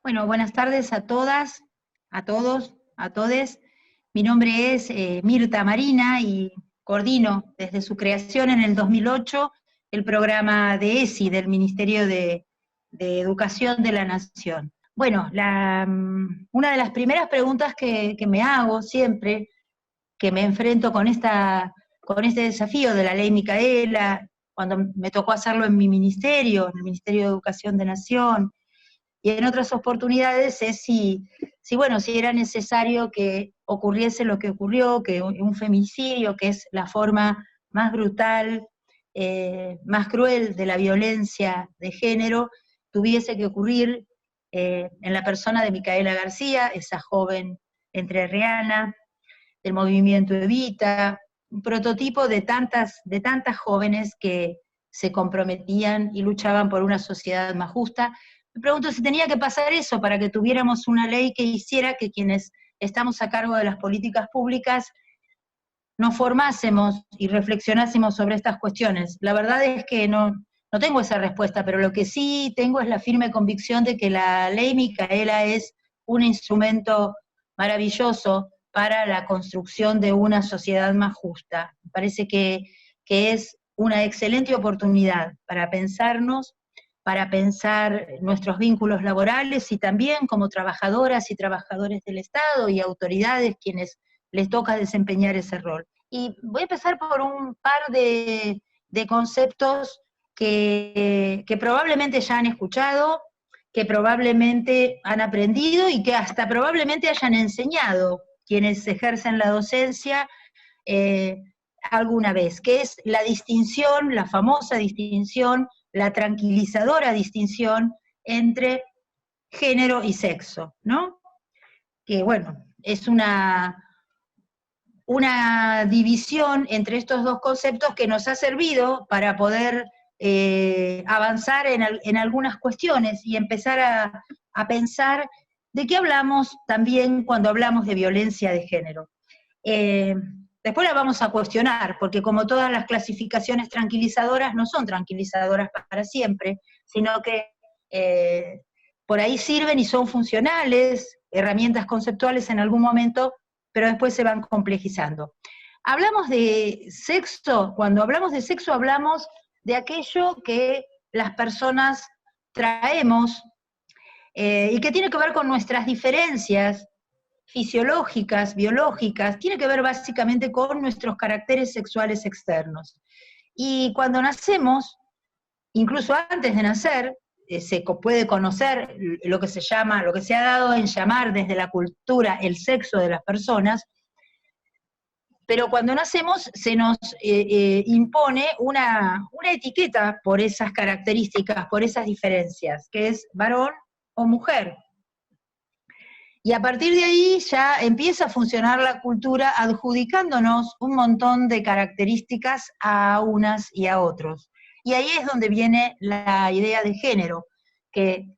Bueno, buenas tardes a todas, a todos, a todes. Mi nombre es Mirta Marina y coordino desde su creación en el 2008 el programa de ESI, del Ministerio de Educación de la Nación. Bueno, una de las primeras preguntas que me hago siempre, que me enfrento con este desafío de la ley Micaela, cuando me tocó hacerlo en mi ministerio, en el Ministerio de Educación de Nación, y en otras oportunidades es si era necesario que ocurriese lo que ocurrió, que un femicidio, que es la forma más brutal, más cruel de la violencia de género, tuviese que ocurrir en la persona de Micaela García, esa joven entrerriana, del movimiento Evita, un prototipo de tantas jóvenes que se comprometían y luchaban por una sociedad más justa. Me pregunto si tenía que pasar eso para que tuviéramos una ley que hiciera que quienes estamos a cargo de las políticas públicas nos formásemos y reflexionásemos sobre estas cuestiones. La verdad es que no tengo esa respuesta, pero lo que sí tengo es la firme convicción de que la ley Micaela es un instrumento maravilloso para la construcción de una sociedad más justa. Me parece que es una excelente oportunidad para pensarnos, para pensar nuestros vínculos laborales y también como trabajadoras y trabajadores del Estado y autoridades quienes les toca desempeñar ese rol. Y voy a empezar por un par de conceptos que probablemente ya han escuchado, que probablemente han aprendido y que hasta probablemente hayan enseñado quienes ejercen la docencia alguna vez, que es la distinción, la famosa distinción, la tranquilizadora distinción entre género y sexo, ¿no? Que bueno, es una división entre estos dos conceptos que nos ha servido para poder avanzar en algunas cuestiones y empezar a pensar de qué hablamos también cuando hablamos de violencia de género. Después la vamos a cuestionar, porque como todas las clasificaciones tranquilizadoras, no son tranquilizadoras para siempre, sino que por ahí sirven y son funcionales, herramientas conceptuales en algún momento, pero después se van complejizando. Hablamos de sexo, cuando hablamos de sexo hablamos de aquello que las personas traemos y que tiene que ver con nuestras diferencias fisiológicas, biológicas, tiene que ver básicamente con nuestros caracteres sexuales externos. Y cuando nacemos, incluso antes de nacer, se puede conocer lo que se llama, lo que se ha dado en llamar desde la cultura el sexo de las personas, pero cuando nacemos se nos impone una etiqueta por esas características, por esas diferencias, que es varón o mujer. Y a partir de ahí ya empieza a funcionar la cultura adjudicándonos un montón de características a unas y a otros. Y ahí es donde viene la idea de género, que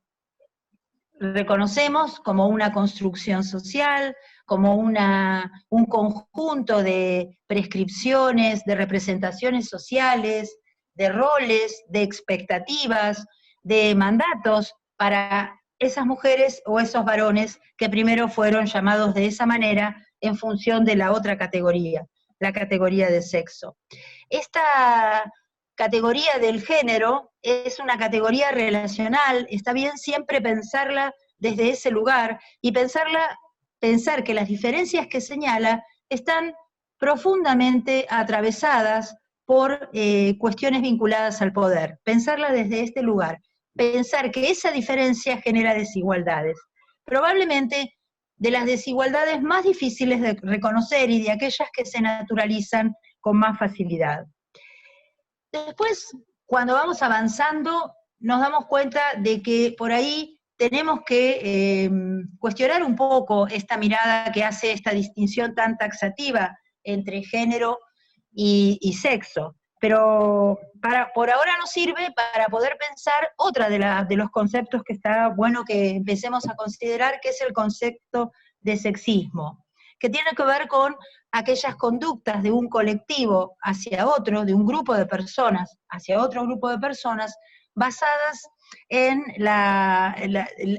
reconocemos como una construcción social, como un conjunto de prescripciones, de representaciones sociales, de roles, de expectativas, de mandatos para esas mujeres o esos varones que primero fueron llamados de esa manera en función de la otra categoría, la categoría de sexo. Esta categoría del género es una categoría relacional, está bien siempre pensarla desde ese lugar y pensar que las diferencias que señala están profundamente atravesadas por cuestiones vinculadas al poder. Pensarla desde este lugar, pensar que esa diferencia genera desigualdades. Probablemente de las desigualdades más difíciles de reconocer y de aquellas que se naturalizan con más facilidad. Después, cuando vamos avanzando, nos damos cuenta de que por ahí tenemos que cuestionar un poco esta mirada que hace esta distinción tan taxativa entre género y sexo. Pero por ahora nos sirve para poder pensar otra de los conceptos que está bueno que empecemos a considerar, que es el concepto de sexismo, que tiene que ver con aquellas conductas de un colectivo hacia otro, de un grupo de personas hacia otro grupo de personas, basadas en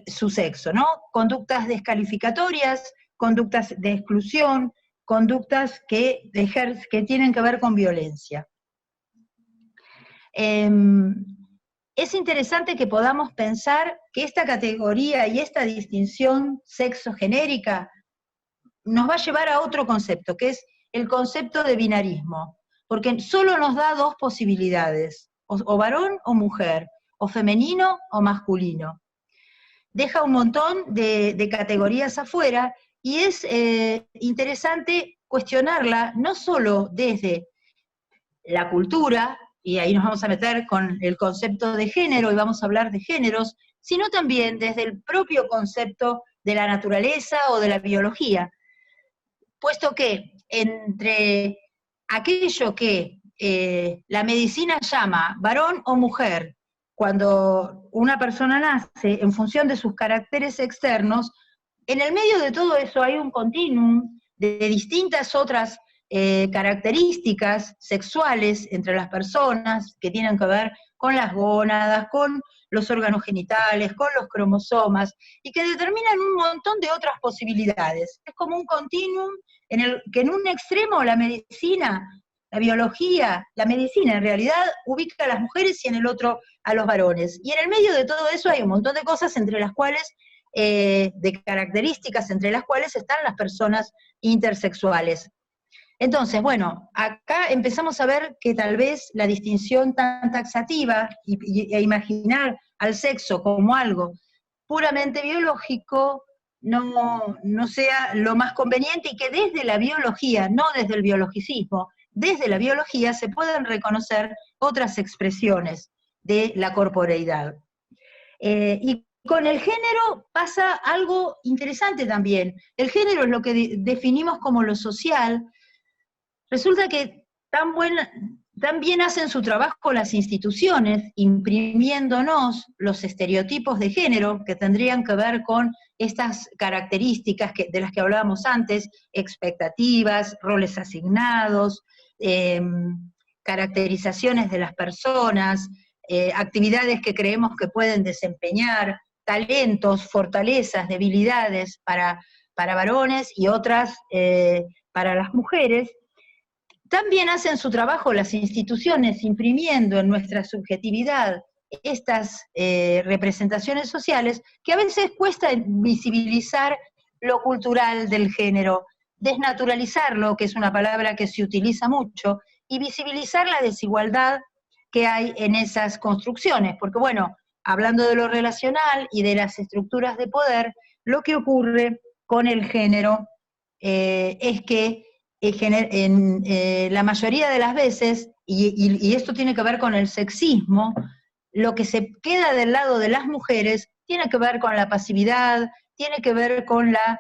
su sexo, ¿no? Conductas descalificatorias, conductas de exclusión, conductas que tienen que ver con violencia. Es interesante que podamos pensar que esta categoría y esta distinción sexo-genérica nos va a llevar a otro concepto, que es el concepto de binarismo, porque solo nos da dos posibilidades, o varón o mujer, o femenino o masculino. Deja un montón de categorías afuera, y es interesante cuestionarla no solo desde la cultura, y ahí nos vamos a meter con el concepto de género y vamos a hablar de géneros, sino también desde el propio concepto de la naturaleza o de la biología, puesto que entre aquello que la medicina llama varón o mujer, cuando una persona nace en función de sus caracteres externos, en el medio de todo eso hay un continuum de distintas otras características sexuales entre las personas que tienen que ver con las gónadas, con los órganos genitales, con los cromosomas, y que determinan un montón de otras posibilidades. Es como un continuum que en un extremo la medicina, la biología, la medicina en realidad ubica a las mujeres y en el otro a los varones. Y en el medio de todo eso hay un montón de cosas entre las cuales, de características entre las cuales están las personas intersexuales. Entonces, bueno, acá empezamos a ver que tal vez la distinción tan taxativa e imaginar al sexo como algo puramente biológico no sea lo más conveniente, y que desde la biología, no desde el biologicismo, desde la biología se pueden reconocer otras expresiones de la corporeidad. Y con el género pasa algo interesante también. El género es lo que definimos como lo social. Resulta que tan bien hacen su trabajo las instituciones, imprimiéndonos los estereotipos de género que tendrían que ver con estas características de las que hablábamos antes, expectativas, roles asignados, caracterizaciones de las personas, actividades que creemos que pueden desempeñar, talentos, fortalezas, debilidades para varones y otras para las mujeres. También hacen su trabajo las instituciones, imprimiendo en nuestra subjetividad estas representaciones sociales, que a veces cuesta visibilizar lo cultural del género, desnaturalizarlo, que es una palabra que se utiliza mucho, y visibilizar la desigualdad que hay en esas construcciones, porque bueno, hablando de lo relacional y de las estructuras de poder, lo que ocurre con el género es que la mayoría de las veces, y esto tiene que ver con el sexismo, lo que se queda del lado de las mujeres tiene que ver con la pasividad, tiene que ver con la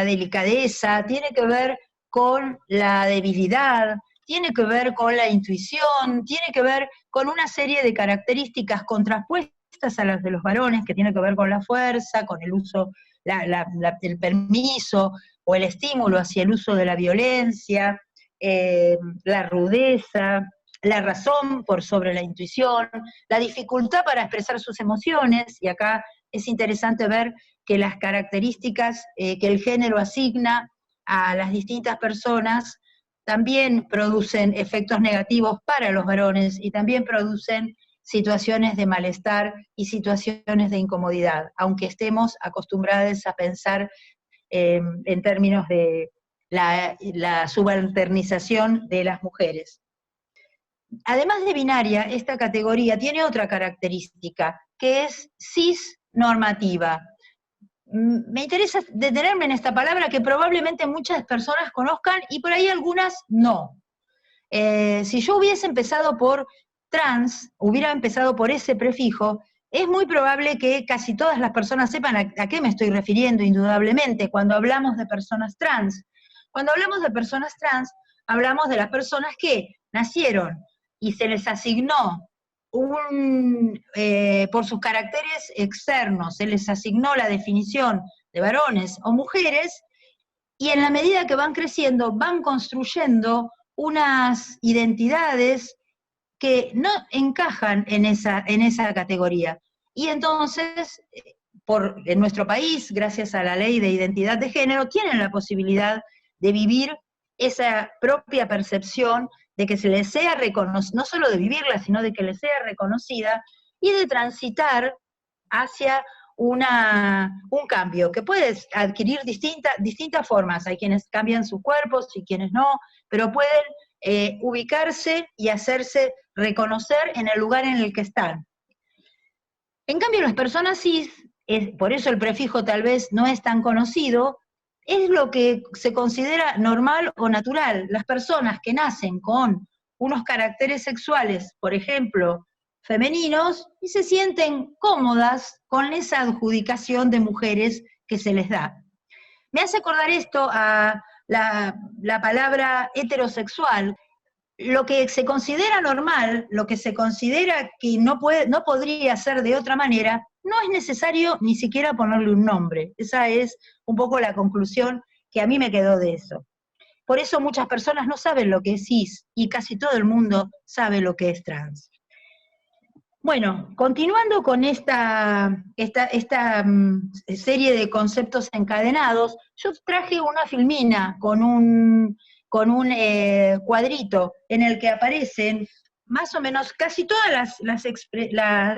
delicadeza, tiene que ver con la debilidad, tiene que ver con la intuición, tiene que ver con una serie de características contrapuestas a las de los varones, que tiene que ver con la fuerza, con el uso, el permiso, o el estímulo hacia el uso de la violencia, la rudeza, la razón por sobre la intuición, la dificultad para expresar sus emociones, y acá es interesante ver que las características que el género asigna a las distintas personas también producen efectos negativos para los varones y también producen situaciones de malestar y situaciones de incomodidad, aunque estemos acostumbrados a pensar en términos de la subalternización de las mujeres. Además de binaria, esta categoría tiene otra característica, que es cisnormativa. Me interesa detenerme en esta palabra que probablemente muchas personas conozcan y por ahí algunas no. Si yo hubiese empezado por trans, hubiera empezado por ese prefijo, es muy probable que casi todas las personas sepan a qué me estoy refiriendo, indudablemente, cuando hablamos de personas trans. Cuando hablamos de personas trans, hablamos de las personas que nacieron y se les asignó por sus caracteres externos, se les asignó la definición de varones o mujeres, y en la medida que van creciendo, van construyendo unas identidades que no encajan en esa categoría. Y entonces, en nuestro país, gracias a la ley de identidad de género, tienen la posibilidad de vivir esa propia percepción, de que se les sea reconocida, no solo de vivirla, sino de que les sea reconocida, y de transitar hacia un cambio, que puede adquirir distintas formas. Hay quienes cambian sus cuerpos y quienes no, pero pueden ubicarse y hacerse reconocer en el lugar en el que están. En cambio, las personas cis, por eso el prefijo tal vez no es tan conocido, es lo que se considera normal o natural. Las personas que nacen con unos caracteres sexuales, por ejemplo, femeninos, y se sienten cómodas con esa adjudicación de mujeres que se les da. Me hace acordar esto a la palabra heterosexual. Lo que se considera normal, lo que se considera que no podría ser de otra manera, no es necesario ni siquiera ponerle un nombre. Esa es un poco la conclusión que a mí me quedó de eso. Por eso muchas personas no saben lo que es cis, y casi todo el mundo sabe lo que es trans. Bueno, continuando con esta serie de conceptos encadenados, yo traje una filmina con un cuadrito en el que aparecen más o menos casi todos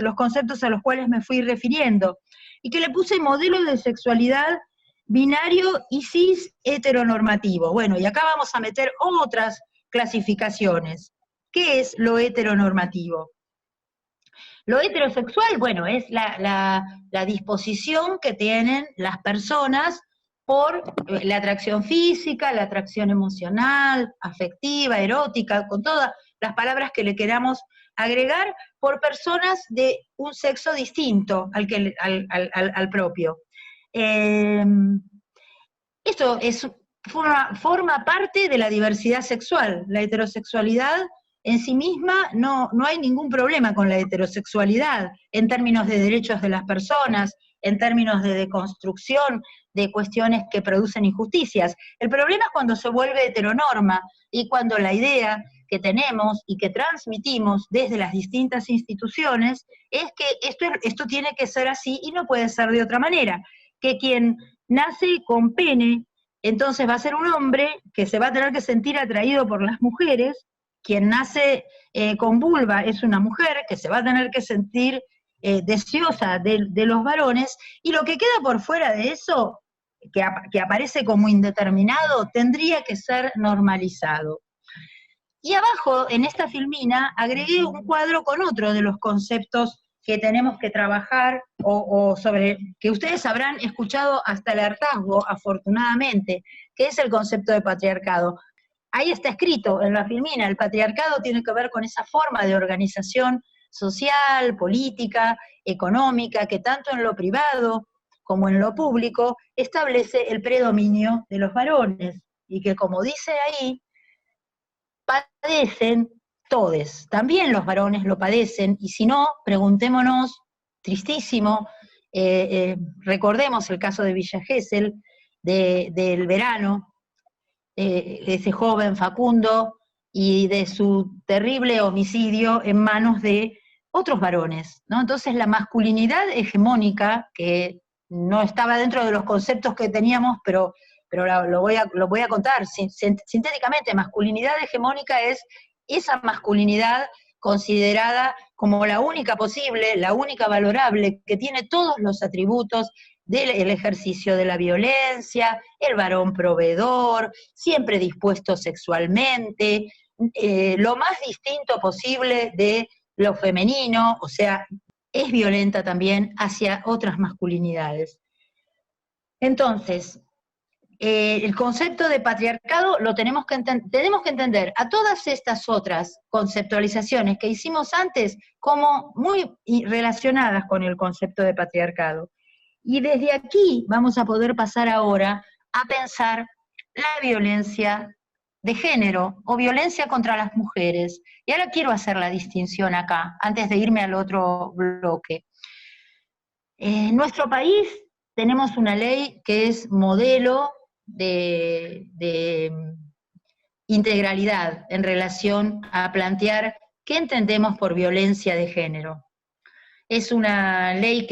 los conceptos a los cuales me fui refiriendo, y que le puse modelo de sexualidad binario y cis heteronormativo. Bueno, y acá vamos a meter otras clasificaciones. ¿Qué es lo heteronormativo? Lo heterosexual, bueno, es la disposición que tienen las personas por la atracción física, la atracción emocional, afectiva, erótica, con todas las palabras que le queramos agregar, por personas de un sexo distinto al propio. Esto forma parte de la diversidad sexual. La heterosexualidad en sí misma, no hay ningún problema con la heterosexualidad en términos de derechos de las personas, en términos de deconstrucción de cuestiones que producen injusticias. El problema es cuando se vuelve heteronorma y cuando la idea que tenemos y que transmitimos desde las distintas instituciones es que esto tiene que ser así y no puede ser de otra manera, que quien nace con pene, entonces va a ser un hombre que se va a tener que sentir atraído por las mujeres. Quien nace con vulva es una mujer que se va a tener que sentir deseosa de los varones, y lo que queda por fuera de eso, que aparece como indeterminado, tendría que ser normalizado. Y abajo, en esta filmina, agregué un cuadro con otro de los conceptos que tenemos que trabajar, o sobre que ustedes habrán escuchado hasta el hartazgo, afortunadamente, que es el concepto de patriarcado. Ahí está escrito en la filmina, el patriarcado tiene que ver con esa forma de organización social, política, económica, que tanto en lo privado como en lo público establece el predominio de los varones, y que, como dice ahí, padecen todes. También los varones lo padecen, y si no, preguntémonos, tristísimo, recordemos el caso de Villa Gesell, del verano, ese joven Facundo, y de su terrible homicidio en manos de otros varones, ¿no? Entonces la masculinidad hegemónica, que no estaba dentro de los conceptos que teníamos, pero lo voy a contar sintéticamente. Masculinidad hegemónica es esa masculinidad considerada como la única posible, la única valorable, que tiene todos los atributos del ejercicio de la violencia, el varón proveedor, siempre dispuesto sexualmente, lo más distinto posible de lo femenino, o sea, es violenta también hacia otras masculinidades. Entonces, el concepto de patriarcado lo tenemos que entender a todas estas otras conceptualizaciones que hicimos antes como muy relacionadas con el concepto de patriarcado. Y desde aquí vamos a poder pasar ahora a pensar la violencia de género o violencia contra las mujeres. Y ahora quiero hacer la distinción acá, antes de irme al otro bloque. En nuestro país tenemos una ley que es modelo de integralidad en relación a plantear ¿Qué entendemos por violencia de género? Es una ley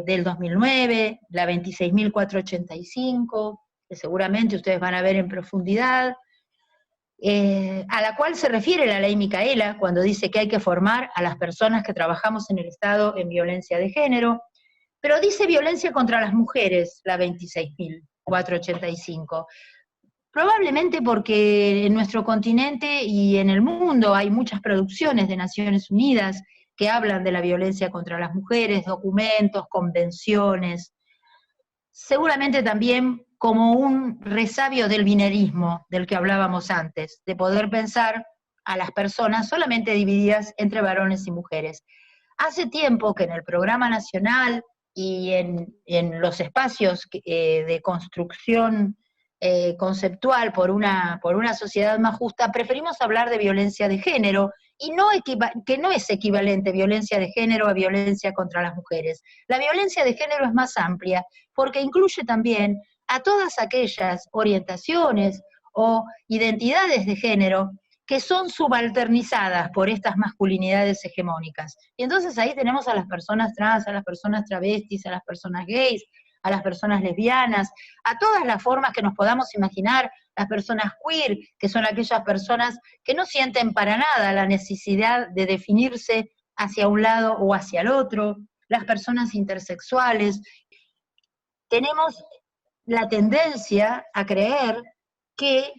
del 2009, la 26.485, que seguramente ustedes van a ver en profundidad, a la cual se refiere la ley Micaela cuando dice que hay que formar a las personas que trabajamos en el Estado en violencia de género, pero dice violencia contra las mujeres, la 26.485. Probablemente porque en nuestro continente y en el mundo hay muchas producciones de Naciones Unidas que hablan de la violencia contra las mujeres, documentos, convenciones, seguramente también como un resabio del binarismo del que hablábamos antes, de poder pensar a las personas solamente divididas entre varones y mujeres. Hace tiempo que en el programa nacional y en los espacios de construcción conceptual por una sociedad más justa, preferimos hablar de violencia de género, y que no es equivalente violencia de género a violencia contra las mujeres. La violencia de género es más amplia, porque incluye también a todas aquellas orientaciones o identidades de género que son subalternizadas por estas masculinidades hegemónicas. Y entonces ahí tenemos a las personas trans, a las personas travestis, a las personas gays, a las personas lesbianas, a todas las formas que nos podamos imaginar, las personas queer, que son aquellas personas que no sienten para nada la necesidad de definirse hacia un lado o hacia el otro, las personas intersexuales. Tenemos la tendencia a creer que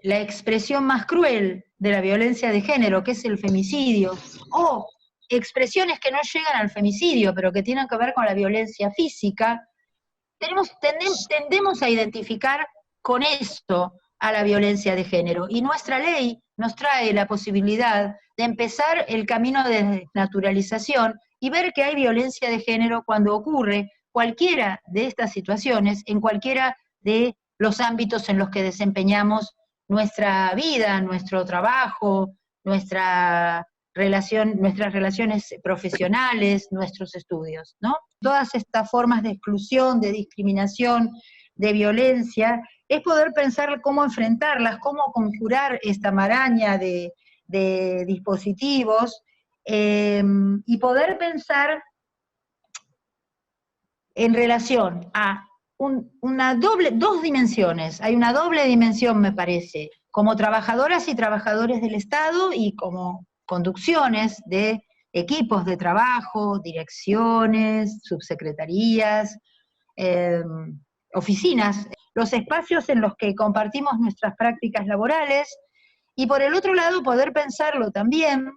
la expresión más cruel de la violencia de género, que es el femicidio, o expresiones que no llegan al femicidio, pero que tienen que ver con la violencia física, tendemos a identificar con esto a la violencia de género. Y nuestra ley nos trae la posibilidad de empezar el camino de desnaturalización y ver que hay violencia de género cuando ocurre cualquiera de estas situaciones, en cualquiera de los ámbitos en los que desempeñamos nuestra vida, nuestro trabajo, nuestras relaciones profesionales, nuestros estudios, ¿no? Todas estas formas de exclusión, de discriminación, de violencia, es poder pensar cómo enfrentarlas, cómo conjurar esta maraña de dispositivos, y poder pensar en relación a dos dimensiones. Hay una doble dimensión, me parece, como trabajadoras y trabajadores del Estado y como conducciones de equipos de trabajo, direcciones, subsecretarías, oficinas, los espacios en los que compartimos nuestras prácticas laborales, y por el otro lado poder pensarlo también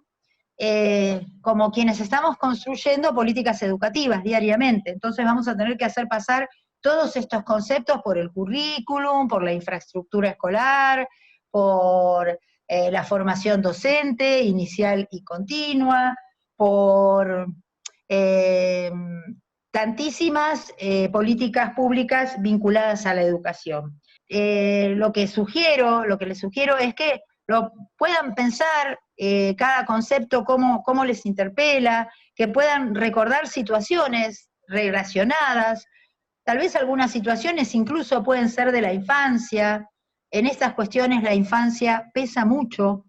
como quienes estamos construyendo políticas educativas diariamente. Entonces vamos a tener que hacer pasar todos estos conceptos por el currículum, por la infraestructura escolar, por la formación docente, inicial y continua, por tantísimas políticas públicas vinculadas a la educación. Lo que les sugiero es que lo puedan pensar cada concepto, cómo les interpela, que puedan recordar situaciones relacionadas, tal vez algunas situaciones incluso pueden ser de la infancia. En estas cuestiones la infancia pesa mucho,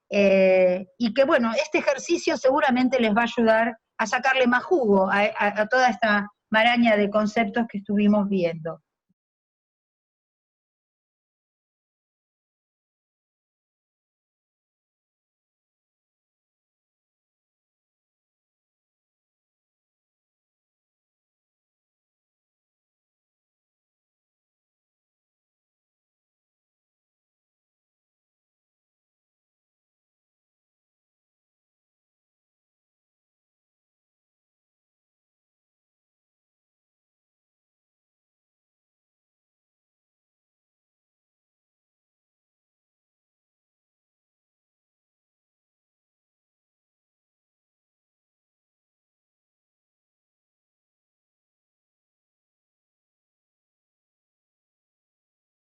y que bueno, este ejercicio seguramente les va a ayudar a sacarle más jugo a toda esta maraña de conceptos que estuvimos viendo.